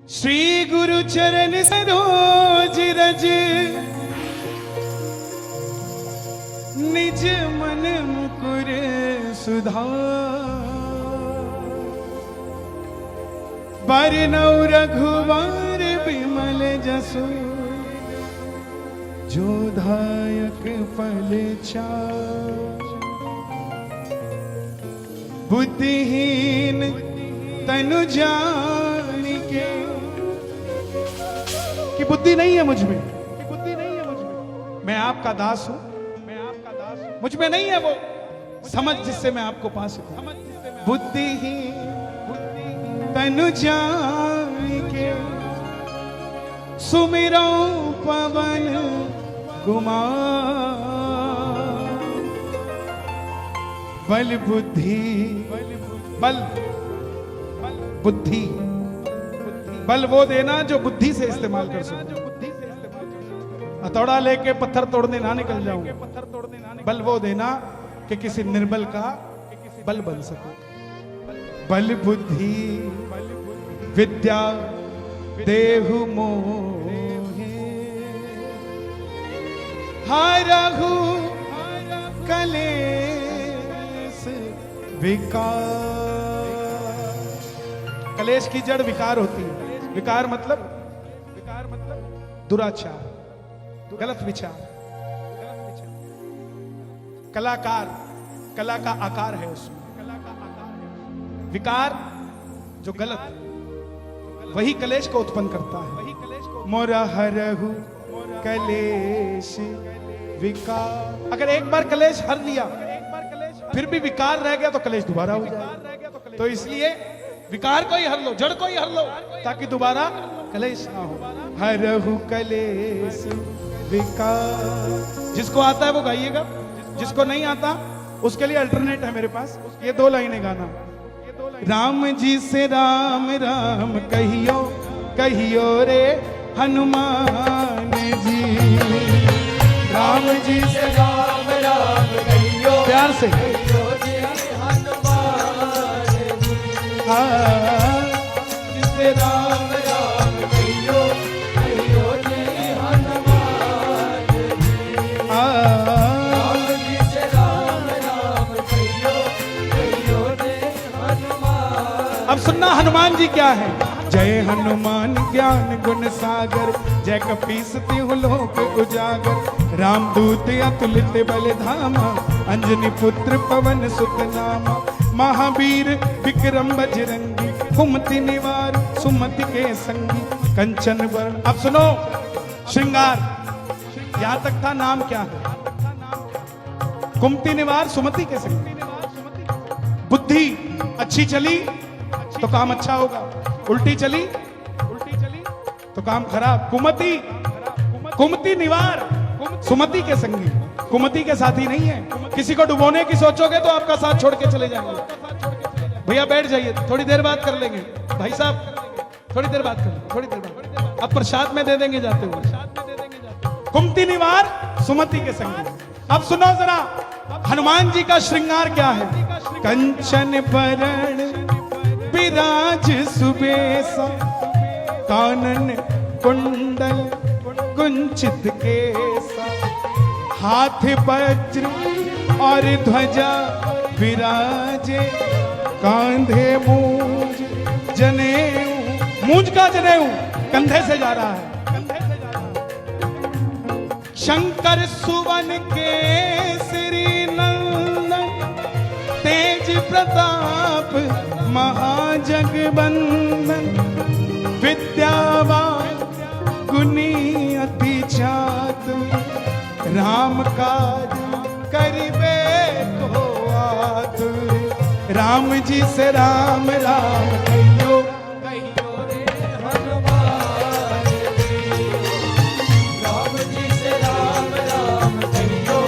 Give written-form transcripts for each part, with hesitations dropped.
श्री गुरु चरण सरोज रज निज मन मुकुर सुधार बरनौ रघुवर बिमल जसु जो दायक फल चार बुद्धिहीन तनु जानिके कि बुद्धि नहीं है मुझ में, मैं आपका दास हूं, मुझ में नहीं है वो समझ जिससे मैं आपको पा सकूं। बुद्धिहीन तनु जानिके सुमिरो पवन कुमार बल बुद्धि बल बुद्धि बल वो देना जो बुद्धि से इस्तेमाल कर सको। हथौड़ा लेके पत्थर तोड़ने ना निकल जाऊं, बल वो देना कि किसी निर्बल का बल बन सको। बल बुद्धि विद्या देहु मोहे हरहु कलेश विकार। कलेश की जड़ विकार होती है। विकार मतलब दुराचार, गलत विचार। कलाकार, कला का आकार है उसमें। विकार जो गलत, वही कलेश को उत्पन्न करता है। मोरा हरहु कलेश विकार। अगर एक बार कलेश हर लिया फिर भी विकार रह गया तो कलेश दोबारा हो जाए। तो इसलिए विकार को ही हर लो, जड़ को ही हर लो, ताकि दोबारा कलेश ना हो। हरहु कलेश विकार। जिसको आता है वो गाइएगा, जिसको नहीं आता उसके लिए अल्टरनेट है मेरे पास। ये 2 लाइनें गाना। राम जी से राम राम कहियो कहियो रे हनुमान जी। राम जी से राम राम कहियो, प्यार से कहियो रे हनुमान जी। जिसे राम राम कहियो कहियो रे हनुमान जी। राम जी से राम राम कहियो कहियो रे हनुमान। अब सुनना हनुमान जी क्या है। जय हनुमान ज्ञान गुण सागर, जय कपीस तिहु लोक उजागर। रामदूत अतुलित बल धामा, अंजनी पुत्र पवन सुत नामा। महावीर विक्रम बजरंगी, कुमति निवार सुमति के संगी। कंचन वर्ण। अब सुनो श्रृंगार, यहां तक था। नाम क्या है? कुमति निवार सुमति के संगी। बुद्धि अच्छी चली तो काम अच्छा होगा, उल्टी चली तो काम खराब। कुमति, कुमति निवार सुमति के संगी। कुमति के साथी नहीं है। किसी को डुबोने की सोचोगे तो आपका साथ छोड़ के चले जाएंगे। भैया बैठ जाइए, थोड़ी देर बात कर लेंगे। भाई साहब थोड़ी देर बात कर लेंगे, थोड़ी देर बात। अब प्रसाद में दे देंगे जाते हुए। कुमति निवार सुमति के संगी। अब सुनो जरा हनुमान जी का श्रृंगार क्या है। कंचन बरण विराज सुबेसा, कानन कुंडल कुंचित केसा। हाथ वज्र और ध्वजा विराजे, कांधे मूंज जनेऊ। मूंज का जनेऊ कंधे से जा रहा है। शंकर सुवन केसरी नंदन, तेज प्रताप महाजगबंदन। विद्यावान गुणी अति चातुर, राम काज करिबे को आतुर। राम जी से राम राम कहियो कहियो रे हनुमान जी। राम जी से राम राम कहियो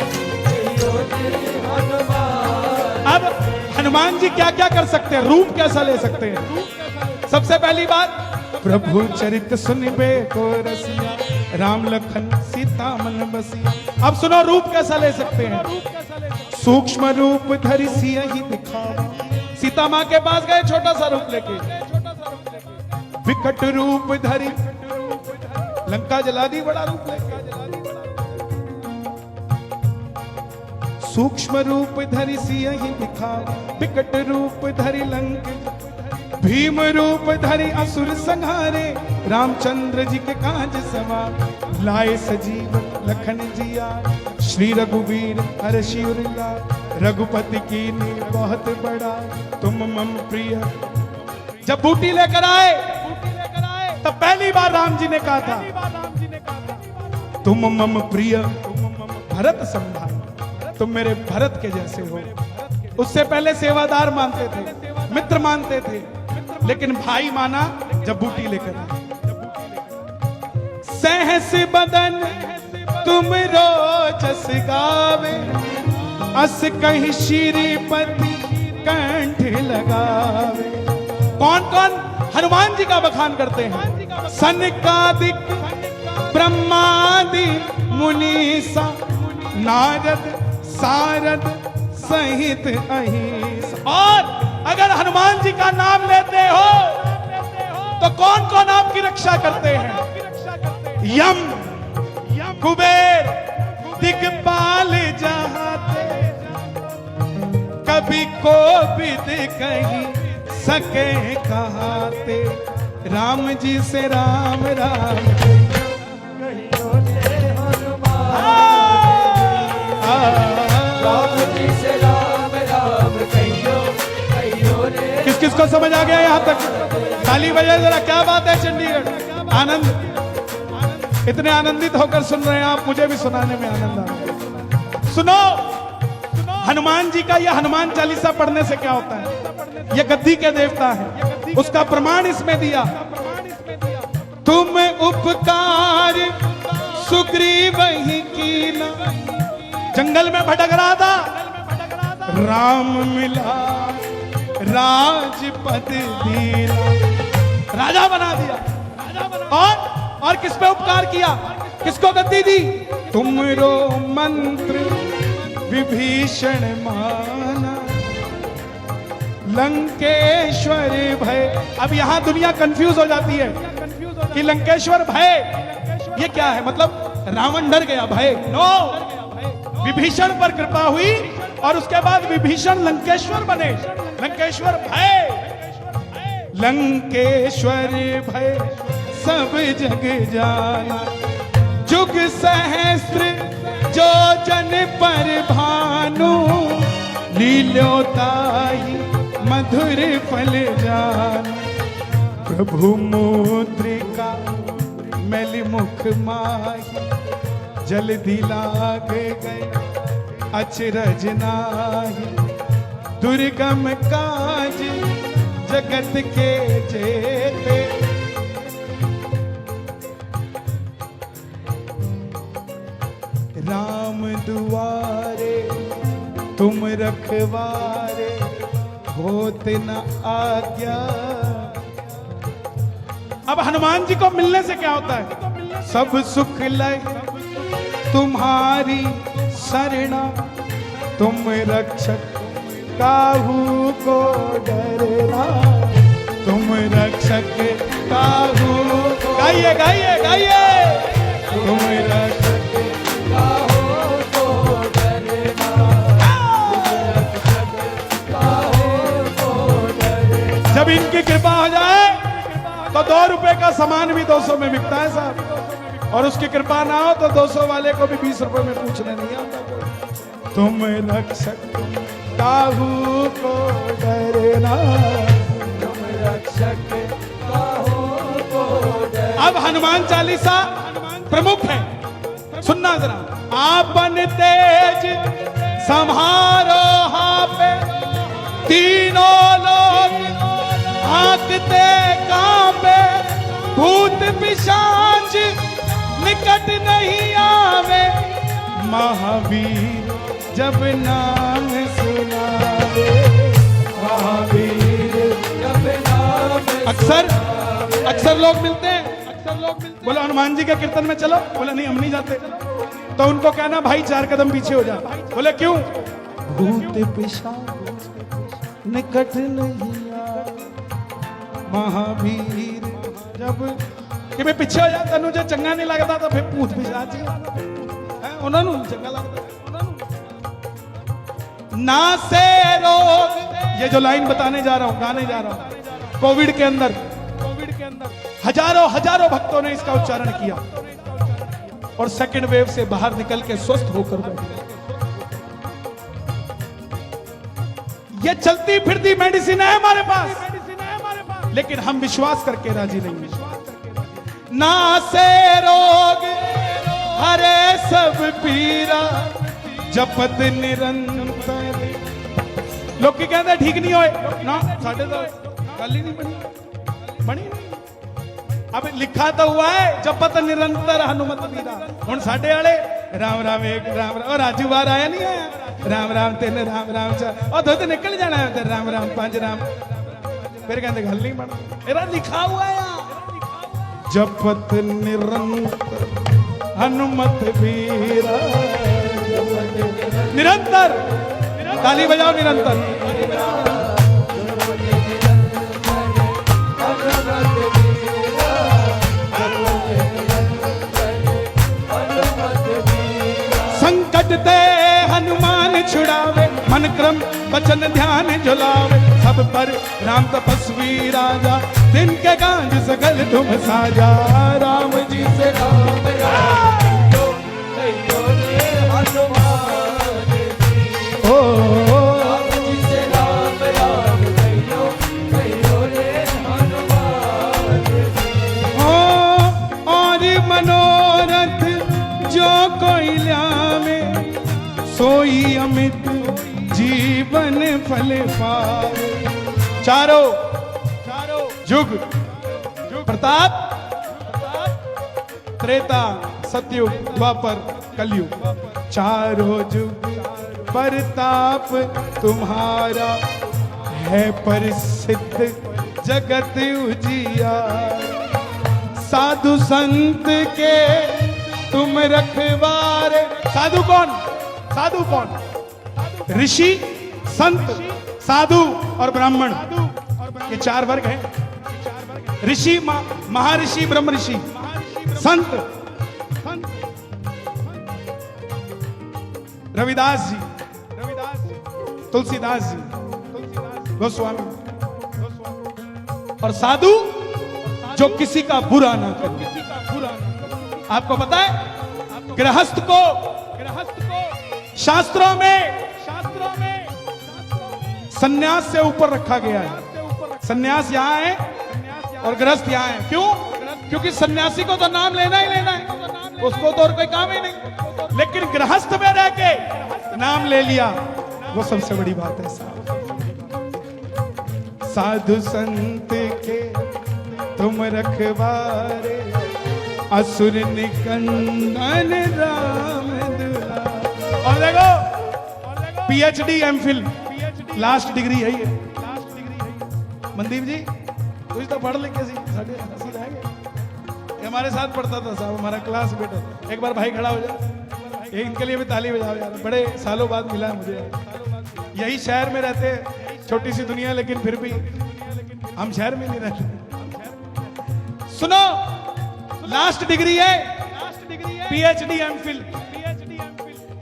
कहियो रे हनुमान। अब हनुमान जी क्या क्या कर सकते हैं, रूप कैसा ले सकते हैं। सबसे पहली बात, प्रभु चरित सुनिबे को रसिया, राम लखन सीता मन बसिया। अब सुनो रूप कैसा ले सकते हैं। सूक्ष्म रूप धरि सियहि दिखावा। सीता माँ के पास गए छोटा सा रूप लेके। विकट रूप धरी, लंका जला दी बड़ा रूप लेके, सूक्ष्म रूप धरि सियहि दिखाए, विकट रूप धरि लंक, भीम रूप धरि असुर संहारे, रामचंद्र जी के काज सवार, लाए सजीवन लखन जिया, श्री रघुवीर हर्षि उर लाए, रघुपति कीन्ही बहुत बड़ा, तुम मम प्रिय। जब बूटी लेकर आए तब पहली बार राम जी ने कहा था, तुम मम प्रिय भरत समभाई, तुम मेरे भरत के जैसे हो। उससे पहले सेवादार मानते थे, मित्र मानते थे, लेकिन भाई माना जब बूटी लेकर आए। सहस बदन तुम रोजस गावे, अस कहीं श्रीपति कंठ लगावे। कौन कौन हनुमान जी का बखान करते हैं? सनकादिक ब्रह्मादि मुनीसा, नारद सारद सहित अहिस। और अगर हनुमान जी का नाम लेते हो तो कौन कौन आपकी रक्षा करते हैं? यम, कुबेर, दिक्पाल जहाते, कभी कोविद कहीं सके कहाते। राम जी से राम राम, राम जी से राम राम कहियो कहियो रे। किस किस को समझ आ गया यहाँ तक? ताली बजाए जरा। क्या बात है चंडीगढ़, आनंद। इतने आनंदित होकर सुन रहे हैं आप, मुझे भी सुनाने में आनंद आ रहा है। सुनो, हनुमान जी का यह हनुमान चालीसा पढ़ने से क्या होता है? यह गद्दी के देवता है, उसका प्रमाण इसमें दिया। तुम उपकार सुग्रीव ही कीना, जंगल में भटक रहा था, राम मिला राजपद दीना, राजा बना दिया। और किस पे उपकार किया? किसको गद्दी दी? तुमरो मंत्र विभीषण माना, लंकेश्वर भय। अब यहां दुनिया कंफ्यूज हो जाती है कि लंकेश्वर भय ये क्या है, मतलब रावण डर गया, भय। नो, विभीषण पर कृपा हुई और उसके बाद विभीषण लंकेश्वर बने। लंकेश्वर भय, लंकेश्वर भय सब जग जाना, जुग सहस्त्र जो जन पर भानु, लील्योताहि मधुर फल जान। प्रभु मुद्रिका मैल मुख माही, जल्दी लाग गए अचरज नाही। दुर्गम काज जगत के जेते, राम दुआरे तुम रखवारे, होत न आज्ञा। अब हनुमान जी को मिलने से क्या होता है? सब सुख लय तुम्हारी शरणा, तुम रक्षक काहू को डरना, तुम रक्षक काहू को। गाइए गाइए गाइए। तुम रक्षक काहो को डरना, काहो को डरना। जब इनकी कृपा हो जाए तो 2 रुपए का सामान भी 200 में बिकता है साहब, और उसकी कृपा ना हो तो 200 वाले को भी 20 रुपए में पूछने नहीं आता। तुम रक्षक काहू को डरना, तुम रक्षक काहो को डरना। अब हनुमान चालीसा प्रमुख है, सुनना जरा। आपन तेज संहारो हापे, तीनों लोग हाकते कांपे, भूत पिशाच निकट नहीं आवे, महावीर जब नाम सुनावे, महावीर जब नाम अक्सर लोग मिलते हैं, बोलो हनुमान जी के कीर्तन में चलो, बोले नहीं हम नहीं जाते। तो उनको कहना भाई 4 कदम पीछे हो जा। बोले क्यों? भूत पिशाच निकट नहीं आवे, महावीर जब कि मैं पिछे हो जा तेन जो चंगा नहीं लगता तो फिर भूत पिशाच है उन्होंने चंगा लगता ना से रोग। ये जो लाइन बताने जा रहा हूं गाने जा रहा हूं, कोविड के अंदर हजारों भक्तों ने इसका उच्चारण किया और सेकंड वेव से बाहर निकल के स्वस्थ होकर बैठे। ये चलती फिरती मेडिसिन है हमारे पास, लेकिन हम विश्वास करके राजी नहीं है। ना से रोग हरे सब पीरा जपत निरंतर। लोग की कहते ठीक नहीं होए ना, साढ़े तो गल ही नहीं बनी नहीं। अब लिखा तो हुआ है जपत निरंतर हनुमत वीरा। हुण साडे वाले राम राम एक राम राम, और राजू बार आया नहीं आया राम राम तीन राम राम चार, और दुध निकल जाना है राम राम पांच राम, फिर कहते गल नहीं बन। मेरा लिखा हुआ है जपत निरंतर हनुमत वीरा निरंतर। ताली बजाओ निरंतर। संकट ते हनुमान छुड़ावे, मन क्रम वचन ध्यान झुलावे। सब पर राम तपस्वी राजा, दिन के काज सकल तुम साजा। राम जी से राम मनोरथ जो कोई ल्यावे, सोई अमित जीवन फल पावे। चारों युग प्रताप, त्रेता सतयुग द्वापर कलयुग, चारों युग प्रताप तुम्हारा है प्रसिद्ध जगत उजियारा। साधु संत के तुम रखवारे। साधु कौन? ऋषि, संत, साधु और ब्राह्मण, ये चार वर्ग हैं। ऋषि महर्षि, ब्रह्म ऋषि, संत रविदास जी, तुलसीदास जी, गोस्वामी, और साधु जो किसी का बुरा ना करे। आपको पता है गृहस्थ को शास्त्रों में सन्यास से ऊपर रखा गया है। सन्यास यहां है और गृहस्थ यहां है। क्यों? क्योंकि सन्यासी को तो नाम लेना ही लेना है, उसको तो और कोई काम ही नहीं। लेकिन गृहस्थ में रह के नाम ले लिया, वो सबसे बड़ी बात है। साधु संत के तुम रखवारे, असुर निकंदन राम दुलारे। और देखो पीएचडी एमफिल लास्ट डिग्री है ये। मनदीप जी कुछ तो पढ़ लिख के साढ़े हंसी रहेंगे। हमारे साथ पढ़ता था साहब, हमारा क्लास बेटा। एक बार भाई खड़ा हो जाए, इनके लिए भी ताली बजाओ यार, बड़े सालों बाद मिला है मुझे। यही शहर में रहते हैं, छोटी सी दुनिया, लेकिन फिर भी हम शहर में नहीं रहते। सुनो, लास्ट डिग्री है पीएचडी एमफिल।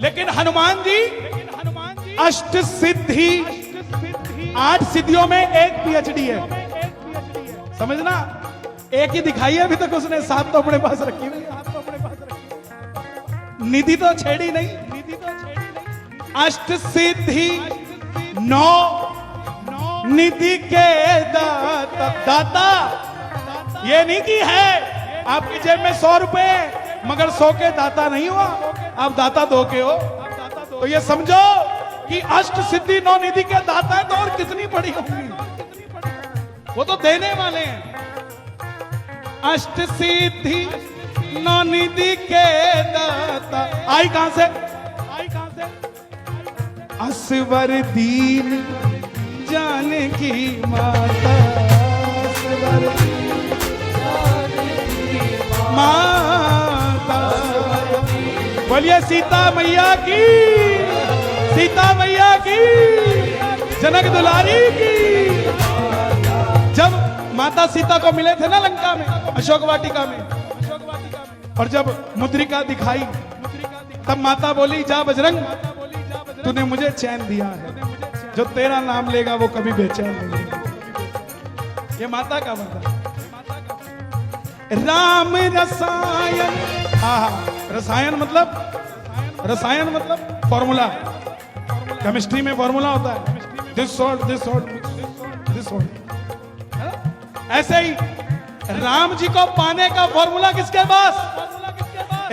लेकिन हनुमान जी अष्ट सिद्धि, 8 सिद्धियों में एक पीएचडी है। समझना, एक ही दिखाई है अभी तक उसने, 7 तो अपने पास रखी हुई। निधि तो छेड़ी नहीं। अष्ट सिद्धि 9 निधि के दाता। ये नहीं कि है आपकी जेब में 100 रुपए मगर 100 के दाता नहीं हुआ, आप दाता 2 के हो। तो ये समझो कि अष्ट सिद्धि 9 निधि के दाता है, तो और कितनी बड़ी होगी, वो तो देने वाले हैं। अष्ट सिद्धि 9 निधि के दाता आई कहां से? असवर दीन जानकी माता, असवर माता। बोलिए सीता मैया की, सीता मैया की, जनक दुलारी की। जब माता सीता को मिले थे ना लंका में, अशोक वाटिका में। और जब मुद्रिका दिखाई तब माता बोली, जा बजरंग, तूने मुझे चैन दिया है, जो तेरा नाम लेगा वो कभी बेचैन नहीं होगा। ये माता का वरदान। राम रसायन, रसायन मतलब फॉर्मूला। केमिस्ट्री में फॉर्मूला होता है, this salt this salt this salt. ऐसे ही राम जी को पाने का फॉर्मूला किसके पास?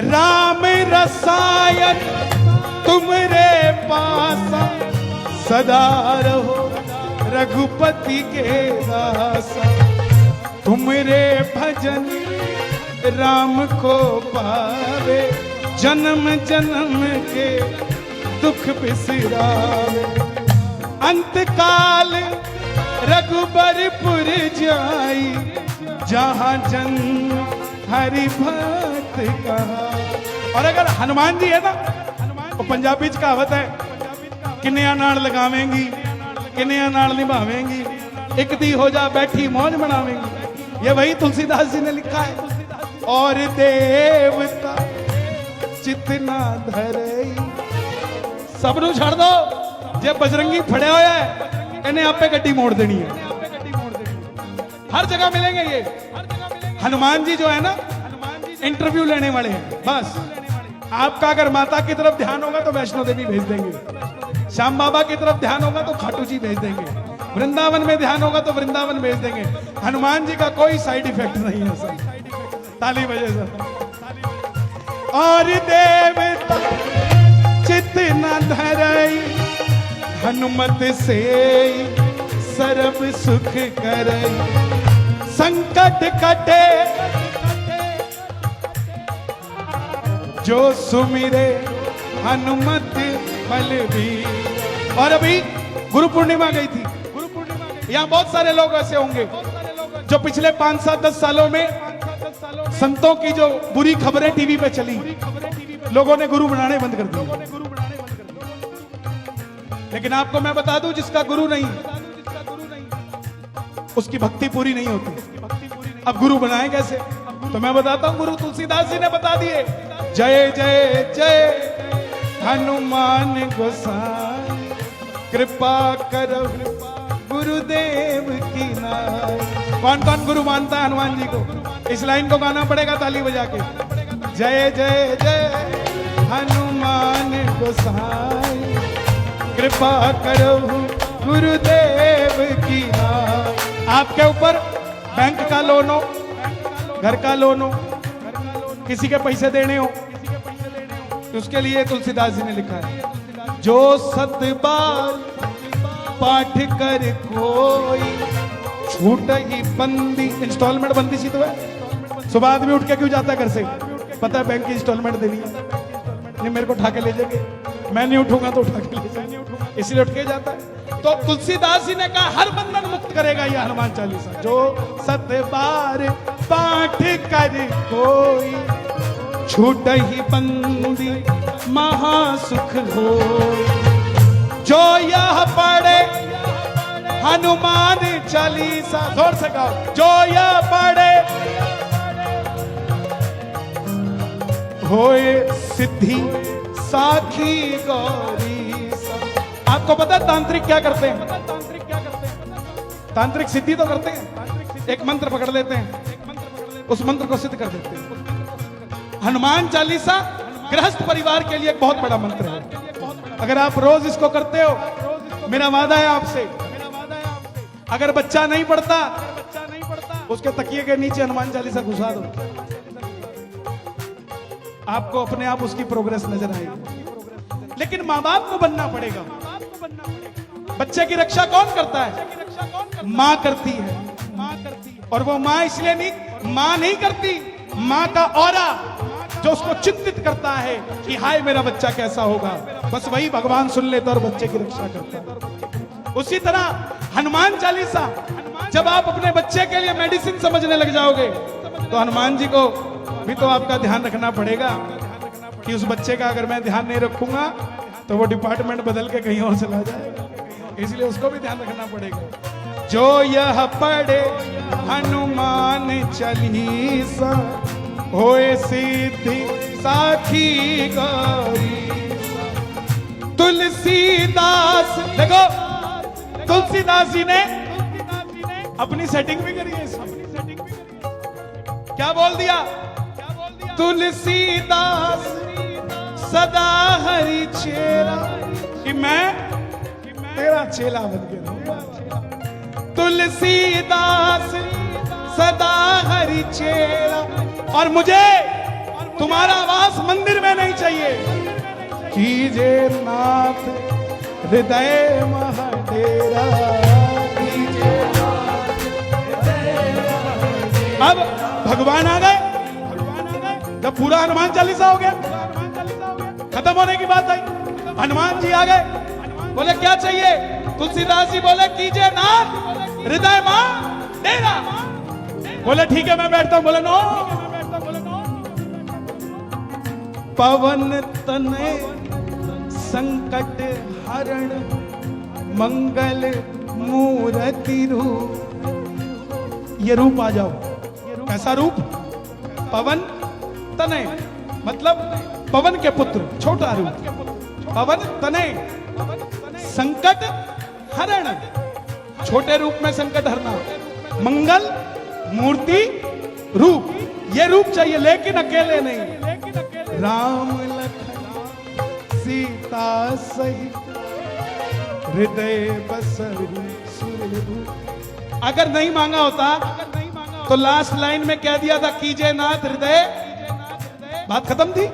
राम रसायन तुमरे पास सदा रहो, रघुपति के दासा। तुमरे भजन राम को पावे, जन्म जन्म के दुख बिसरावे। अंत काल रघुबरपुर जाई, जहां जन्म हरि भक्त कहा। और अगर हनुमान जी है ना, तो पंजाबी च कहावत है, किन्निया नाल लगावेंगी किन्निया नाल निभावेंगी, एक दी हो जा बैठी मौज मनावेंगी। ये वही तुलसीदास जी ने लिखा है। और देवता चितना धरई, सब नू छड़ दो, जे बजरंगी फड़े होया है इन्हें आपे गड्डी मोड़ देनी है। हर जगह मिलेंगे ये। हनुमान जी जो है ना, इंटरव्यू लेने वाले हैं। बस आपका अगर माता की तरफ ध्यान होगा तो वैष्णो देवी भेज देंगे, श्याम बाबा की तरफ ध्यान होगा तो खाटू जी भेज देंगे, वृंदावन में ध्यान होगा तो वृंदावन भेज देंगे। हनुमान जी का कोई साइड इफेक्ट नहीं है सर। ताली बजे सर। और देवता चित न धरई, हनुमत से सर्व सुख करई। संकट कटे जो सुमिरे, हनुमत बलबीर। और अभी गुरु पूर्णिमा गई थी, यहाँ बहुत सारे लोग ऐसे होंगे जो पिछले 5-7-10 सालों में संतों की जो बुरी खबरें टीवी पे चली, लोगों ने गुरु बनाने बंद कर दिए। लेकिन आपको मैं बता दूं, जिसका गुरु नहीं उसकी भक्ति पूरी नहीं होती। अब गुरु बनाए कैसे? तो मैं बताता हूं, गुरु तुलसीदास जी ने बता दिए। जय जय जय हनुमान गोसाई, कृपा करो गुरुदेव की नाई। कौन कौन गुरु मानता है हनुमान जी को? इस लाइन को गाना पड़ेगा ताली बजा के। जय जय जय हनुमान गोसाई, कृपा करो गुरुदेव की नाई। आपके ऊपर बैंक का लोन हो, घर का लोन हो, किसी के पैसे देने हो, तो उसके लिए तुलसीदास जी ने लिखा है, जो 7 बार पाठ कर कोई, छूट ही बंदी। इंस्टॉलमेंट बंदी सी तो है। सुबह आदमी उठ के क्यों जाता है घर से? पता है बैंक की इंस्टॉलमेंट देनी है, नहीं मेरे को उठा के ले जाएंगे, मैं नहीं उठूंगा तो उठा के ले जाएंगे, इसलिए उठ के जाता है। तो तुलसीदास जी ने कहा हर बंधन मुक्त करेगा यह हनुमान चालीसा। जो 7 बार पाठ कर कोई, छूट ही बंदी महासुख हो। जो यह पढ़े हनुमान चालीसा, जोर से गाओ, जो यह पढ़े होए सिद्धि साखी गौरी। आपको पता है तांत्रिक क्या करते हैं? तांत्रिक सिद्धि तो करते हैं, एक मंत्र पकड़ लेते हैं, उस मंत्र को सिद्ध कर देते हैं। हनुमान चालीसा गृहस्थ परिवार के लिए एक बहुत बड़ा मंत्र है। अगर आप रोज इसको करते हो, मेरा वादा है आपसे, अगर बच्चा नहीं पढ़ता उसके तकिए के नीचे हनुमान चालीसा घुसा दो, आपको अपने आप उसकी प्रोग्रेस नजर आएगी। लेकिन माँ बाप को बनना पड़ेगा। बच्चे की रक्षा कौन करता है? माँ करती है। और वो माँ इसलिए नहीं, माँ नहीं करती, माँ का औरा जो उसको चिंतित करता है कि हाय मेरा बच्चा कैसा होगा, बस वही भगवान सुन लेता और बच्चे की रक्षा करता है। उसी तरह हनुमान चालीसा जब आप अपने बच्चे के लिए मेडिसिन समझने लग जाओगे, तो हनुमान जी को भी तो आपका ध्यान रखना पड़ेगा कि उस बच्चे का अगर मैं ध्यान नहीं रखूंगा तो वो डिपार्टमेंट बदल के कहीं और चला जाएगा, इसलिए उसको भी ध्यान रखना पड़ेगा। जो यह पढ़े हनुमान चालीसा होए सिद्धि साखी गौरी। तुलसीदास, देखो तुलसीदास जी ने अपनी सेटिंग भी करी है इसमें। क्या बोल दिया? तुलसीदास सदा हरि चेला, कि मैं तेरा चेला बन के रहूंगा। तुलसीदास सदा हरि चेला, और मुझे तुम्हारा वास मंदिर में नहीं चाहिए। कीजे नाथ हृदय महाडेरा, कीजे नाथ हृदय महाडेरा। अब भगवान आ गए, जब पूरा हनुमान चालीसा हो गया, खत्म होने की बात आई, हनुमान जी आ गए, बोले क्या चाहिए? तुलसीदास जी बोले कीजिए नाथ हृदय मां डेरा। बोले ठीक है मैं बैठता हूं। बोले नो। पवन तनय संकट हरण मंगल मूर्ति रूप। ये रूप आ जाओ। कैसा रूप? पवन तनय मतलब पवन के पुत्र, छोटा रूप। पवन तनय संकट हरण, छोटे रूप में संकट हरना। मंगल मूर्ति रूप, ये रूप चाहिए, लेकिन अकेले नहीं। राम लखन सीता सहित हृदय बसहु सुरभूप। अगर नहीं मांगा होता तो लास्ट लाइन में कह दिया था कीजिए नाथ हृदय, बात खत्म थी।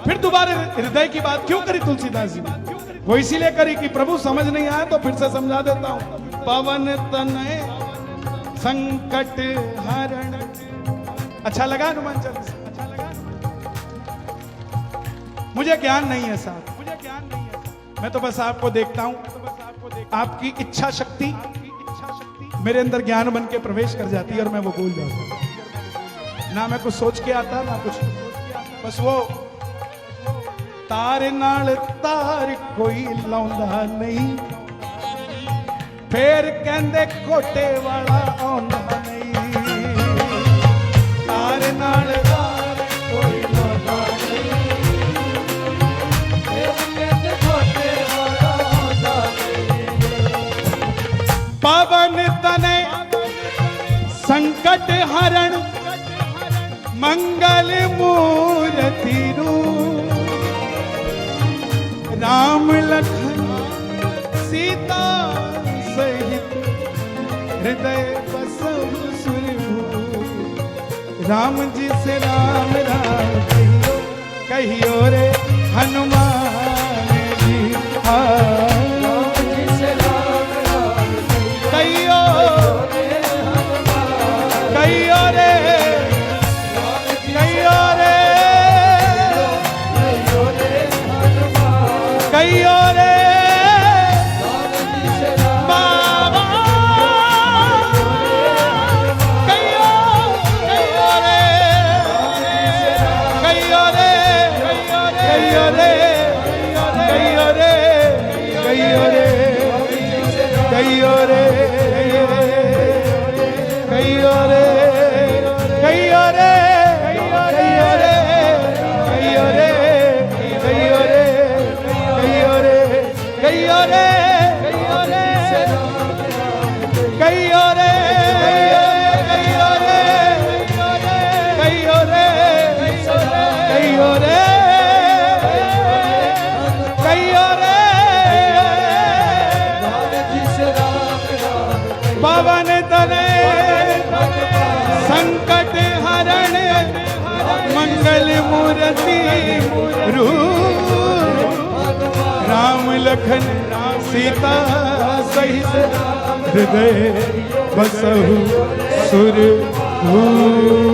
फिर दोबारा हृदय की बात क्यों करी तुलसीदास जी? वो इसीलिए करी कि प्रभु समझ नहीं आया तो फिर से समझा देता हूं। पवन तनय संकट हरण। अच्छा लगा हनुमान चालीसा? अच्छा लगा? मुझे ज्ञान नहीं है साहब, मुझे ज्ञान नहीं है। मैं तो बस आपको देखता हूं, आपकी इच्छा शक्ति मेरे अंदर ज्ञान बन के प्रवेश कर जाती है और मैं वो भूल जाता हूं। ना मैं कुछ सोच के आता ना कुछ, बस वो तार नाल तार कोई लाउंदा नहीं, फिर कहंदे कोटे वाला आउंदा नहीं। तार नाल तार कोई लाउंदा नहीं, फिर कहंदे कोटे वाला आउंदा नहीं। पवन तनय संकट हरण मंगल मूर्ति रूप। राम लखन सीता सहित हृदय बसहु सुरभूप। राम जी से राम राम कहियो, कहियो रे हनुमान जी। राम जी से राम राम कहियो, कहियो रे, कहियो रे, कहियो रे बाबा, कहियो, कहियो रे, कहियो रे, कहियो रे, कहियो रे, कहियो रे, कहियो रे, कहियो रे, कहियो रे, कहियो रे, कहियो रे, कहियो रे, कहियो रे, कहियो रे, कहियो रे, कहियो रे, कहियो रे, कहियो रे, कहियो रे, कहियो रे। पवन तनय संकट हरण मंगल मूर्ति रूप। राम लखन सीता सहित हृदय बसहु सुरभूप।